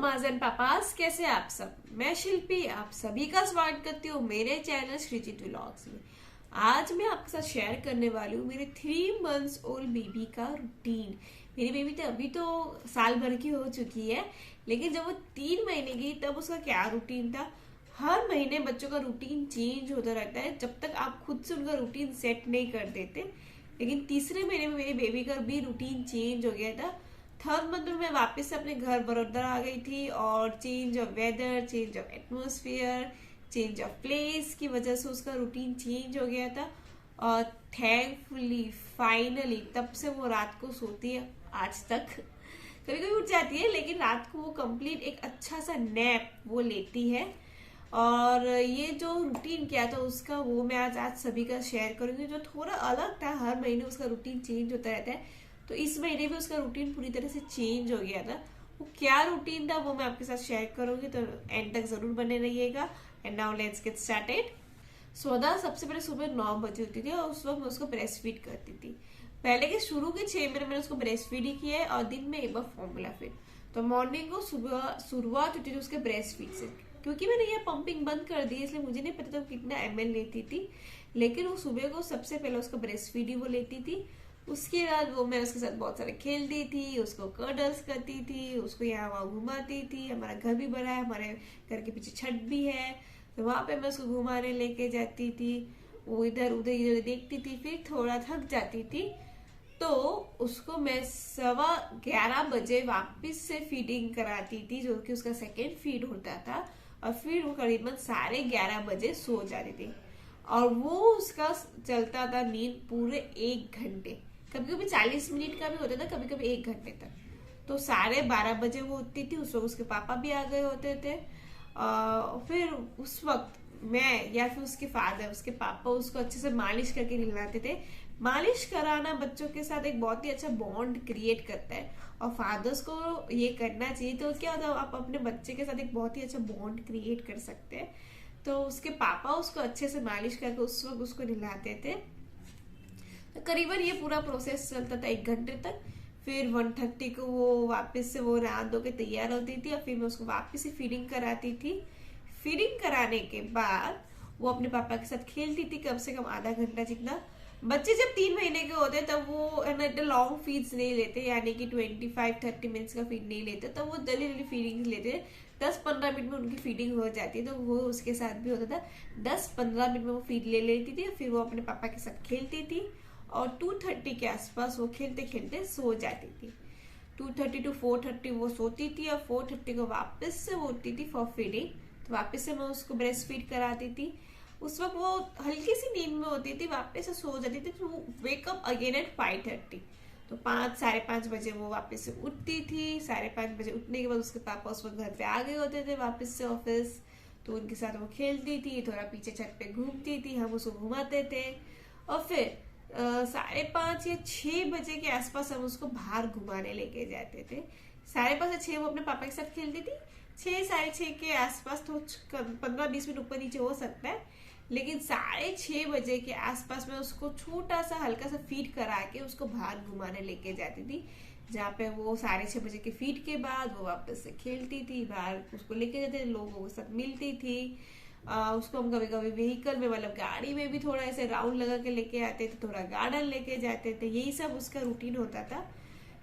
Mama's and papa's, कैसे आप सब। मैं शिल्पी आप सभी का स्वागत करती हूँ मेरे चैनल श्रीजित व्लॉग्स में। आज मैं आपके साथ शेयर करने वाली हूँ मेरे 3 मंथ्स ओल्ड बेबी का रूटीन। मेरी बेबी तो अभी तो साल भर की हो चुकी है, लेकिन जब वो 3 महीने की तब उसका क्या रूटीन था। हर महीने बच्चों का रूटीन चेंज होता रहता है जब तक आप खुद से उनका रूटीन सेट नहीं कर देते। लेकिन तीसरे महीने में मेरी बेबी का भी रूटीन चेंज हो गया था। थर्ड मंथ में मैं वापस से अपने घर बड़ौदा आ गई थी और change of weather, change of atmosphere, change of place की वजह से उसका रूटीन चेंज हो गया था। और थैंकफुली फाइनली तब से वो रात को सोती है आज तक। कभी कभी उठ जाती है, लेकिन रात को वो कंप्लीट एक अच्छा सा नैप वो लेती है। और ये जो रूटीन क्या था उसका वो मैं आज सभी का शेयर करूंगी, जो थोड़ा अलग था। हर महीने उसका रूटीन चेंज होता रहता है, तो इस महीने भी उसका रूटीन पूरी तरह से चेंज हो गया था। वो क्या रूटीन था वो मैं आपके साथ शेयर करूंगी, तो एंड तक जरूर बने रहिएगा। And now let's get started. सोदा सबसे पहले सुबह 9 बजे होती थी और उस वक्त मैं उसको ब्रेस्ट फीड करती थी। पहले के शुरू के 6 महीने मैंने उसको ब्रेस्ट फीड ही किया है और दिन में एक बार फॉर्मूला फीड। तो मॉर्निंग को सुबह शुरुआत होती थी उसके ब्रेस्ट फीड से। क्योंकि मैंने ये पंपिंग बंद कर दी इसलिए मुझे नहीं पता था कितना ml लेती थी, लेकिन वो सुबह को सबसे पहले उसका ब्रेस्ट फीड ही वो लेती थी। उसके बाद वो मैं उसके साथ बहुत सारे खेलती थी, उसको कर्डल्स करती थी, उसको यहाँ वहाँ घुमाती थी। हमारा घर भी बड़ा है, हमारे घर के पीछे छत भी है, तो वहां पे मैं उसको घुमाने लेके जाती थी। वो इधर उधर इधर देखती थी, फिर थोड़ा थक जाती थी तो उसको मैं 11:15 बजे वापस से फीडिंग कराती थी, जो कि उसका सेकेंड फीड होता था। और फिर वो करीबन 11:30 बजे सो जाती थी और वो उसका चलता था नींद पूरे 1 घंटे। कभी कभी 40 मिनट का भी होता था, कभी कभी 1 घंटे तक। तो 12:30 बजे वो उठती थी, उस वक्त उसके पापा भी आ गए होते थे। फिर उस वक्त मैं या फिर उसके फादर, उसके पापा उसको अच्छे से मालिश करके नहलाते थे। मालिश कराना बच्चों के साथ एक बहुत ही अच्छा बॉन्ड क्रिएट करता है और फादर्स को ये करना चाहिए। तो क्या होता है, आप अपने बच्चे के साथ एक बहुत ही अच्छा बॉन्ड क्रिएट कर सकते हैं। तो उसके पापा उसको अच्छे से मालिश करके उस वक्त उसको नहलाते थे। तो करीबन ये पूरा प्रोसेस चलता था 1 घंटे तक। फिर 1:30 को वो वापस से वो नहा धो के तैयार होती थी और फिर मैं उसको वापस से फीडिंग कराती थी। फीडिंग कराने के बाद वो अपने पापा के साथ खेलती थी कम से कम आधा घंटा जितना। बच्चे जब 3 महीने के होते तब वो लॉन्ग फीड्स नहीं लेते, यानी कि 25-30 मिनट्स का फीड नहीं लेते, तब वो जल्दी जल्दी फीडिंग लेते। 10-15 मिनट में उनकी फीडिंग हो जाती है, तो वो उसके साथ भी होता था। 10-15 मिनट में वो फीड ले लेती थी, फिर वो अपने पापा के साथ खेलती थी और 2:30 के आसपास वो खेलते खेलते सो जाती थी। 2:30 to 4:30 वो सोती थी और 4:30 को वापस से वो उठती थी फॉर फीडिंग। तो वापस से मैं उसको ब्रेस्ट फीड कराती थी। उस वक्त वो हल्की सी नींद में होती थी, वापस से सो जाती थी। तो वो वेकअप अगेन एट 5:30। तो 5-5:30 बजे वो वापस से उठती थी। 5:30 बजे उठने के बाद उसके पापा उस वक्त घर पे आ गए होते थे वापस से ऑफिस। तो उनके साथ वो खेलती थी, थोड़ा पीछे छत पे घूमती थी, हम उसको घुमाते थे। और फिर 5:30 या 6 बजे के आसपास हम उसको बाहर घुमाने लेके जाते थे। 5:30 से 6 वो अपने पापा के साथ खेलती थी। 6-6:30 के आसपास तो 15-20 मिनट ऊपर नीचे हो सकता है, लेकिन 6:30 बजे के आसपास में उसको छोटा सा हल्का सा फीड करा के उसको बाहर घुमाने लेके जाती थी, जहाँ पे वो 6:30 बजे के फीड के बाद वो वापस से खेलती थी। बाहर उसको लेके जाते थे, लोगों के साथ मिलती थी। उसको हम कभी कभी व्हीकल में, मतलब गाड़ी में भी थोड़ा ऐसे राउंड लगा के लेके आते थे, थोड़ा गार्डन लेके जाते थे। यही सब उसका रूटीन होता था।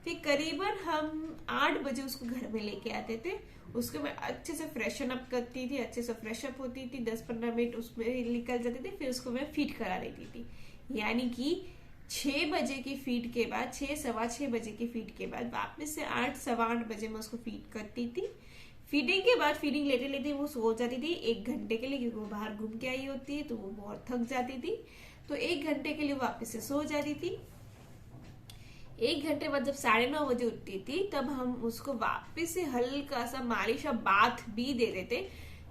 फिर करीबन हम 8 बजे उसको घर में लेके आते थे। उसको मैं अच्छे से फ्रेशन अप करती थी, अच्छे से फ्रेश अप होती थी, 10-15 मिनट उसमें निकल जाते थे। फिर उसको मैं फीड करा देती थी, यानी कि 6 बजे की फीड के बाद, 6-6:15 बजे की फीड के बाद वापस से 8-8:15 बजे मैं उसको फीड करती थी। फीडिंग के बाद फीडिंग लेते लेते वो सो जाती थी 1 घंटे के लिए, क्योंकि वो बाहर घूम के आई होती है तो वो बहुत थक जाती थी। तो 1 घंटे के लिए वापस से सो जाती थी। 1 घंटे बाद जब 9:30 बजे उठती थी तब हम उसको वापस से हल्का सा मालिश और बाथ भी दे देते,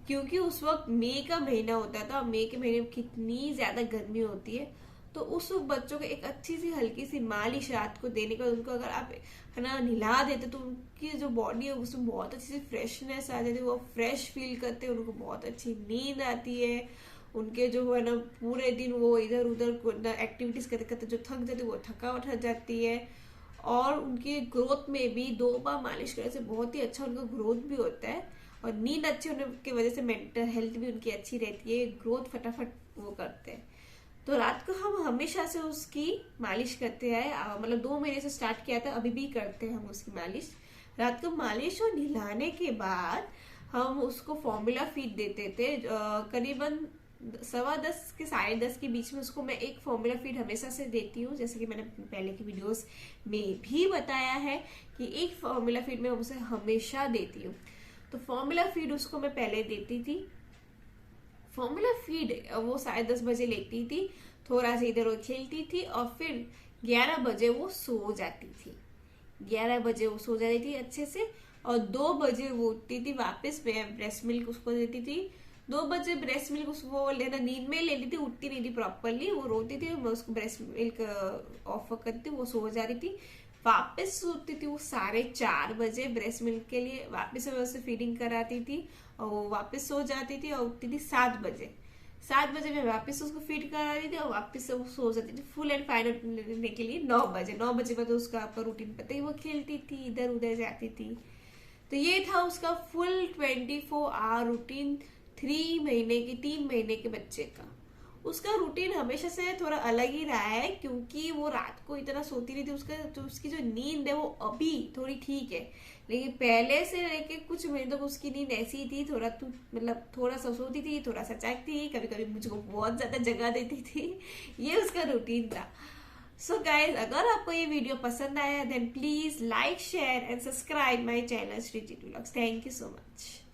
क्योंकि उस वक्त मई का महीना होता था और मई के महीने में कितनी ज्यादा गर्मी होती है। तो उस वक्त बच्चों को एक अच्छी सी हल्की सी मालिश रात को देने का, उनको अगर आप है ना नहिला देते तो उनकी जो बॉडी है उसमें बहुत अच्छी सी फ्रेशनेस आ जाती है, वो फ्रेश फील करते हैं, उनको बहुत अच्छी नींद आती है। उनके जो है ना पूरे दिन वो इधर उधर एक्टिविटीज करते करते जो थक जाते वो थकावट हट जाती है। और उनकी ग्रोथ में भी 2 बार मालिश करने से बहुत ही अच्छा उनका ग्रोथ भी होता है, और नींद अच्छी होने की वजह से मेंटल हेल्थ भी उनकी अच्छी रहती है, ग्रोथ फटाफट वो करते हैं। तो रात को हम हमेशा से उसकी मालिश करते हैं, मतलब 2 महीने से स्टार्ट किया था, अभी भी करते हैं हम उसकी मालिश। रात को मालिश और नहलाने के बाद हम उसको फॉर्मूला फीड देते थे, करीबन 10:15 के 10:30 के बीच में उसको मैं एक फॉर्मूला फीड हमेशा से देती हूँ, जैसे कि मैंने पहले की वीडियोस में भी बताया है कि एक फॉर्मूला फीड मैं उसे हमेशा देती हूँ। तो फॉर्मूला फीड उसको मैं पहले देती थी। फॉर्मूला फीड वो 10:30 बजे लेती थी, थोड़ा सा इधर उधर खेलती थी, और फिर 11 बजे वो सो जाती थी। 11 बजे वो सो जाती थी अच्छे से, और 2 बजे वो उठती थी वापस। मैं ब्रेस्ट मिल्क उसको देती थी। 2 बजे ब्रेस्ट मिल्क उसको लेना, नींद में लेती थी, उठती नहीं थी प्रॉपरली, वो रोती थी, मैं उसको ब्रेस्ट मिल्क ऑफर करती थी, वो सो जा रही थी। वापस सोती थी वो 4:30 बजे ब्रेस्ट मिल्क के लिए, वापस मैं उसे फीडिंग कराती थी, और वो वापस सो जाती थी और उठती थी 7 बजे। 7 बजे मैं वापस उसको फीड करा रही थी, और वापस से वो सो जाती थी फुल एंड फाइनल लेने के लिए 9 बजे। 9 बजे बाद उसका आपका रूटीन पता ही, वो खेलती थी, इधर उधर जाती थी। तो ये था उसका फुल 24 आवर रूटीन 3 महीने के बच्चे का। उसका रूटीन हमेशा से थोड़ा अलग ही रहा है, क्योंकि वो रात को इतना सोती नहीं थी। उसकी जो नींद है वो अभी थोड़ी ठीक है, लेकिन पहले से लेके कुछ महीने तक उसकी नींद ऐसी थी, मतलब थोड़ा सा सोती थी, थोड़ा सा जागती थी, कभी कभी मुझको बहुत ज्यादा जगा देती थी। ये उसका रूटीन था। सो गाइज, अगर आपको ये वीडियो पसंद आया then please like, share and subscribe my channel Shreejit vlogs. Thank you so much.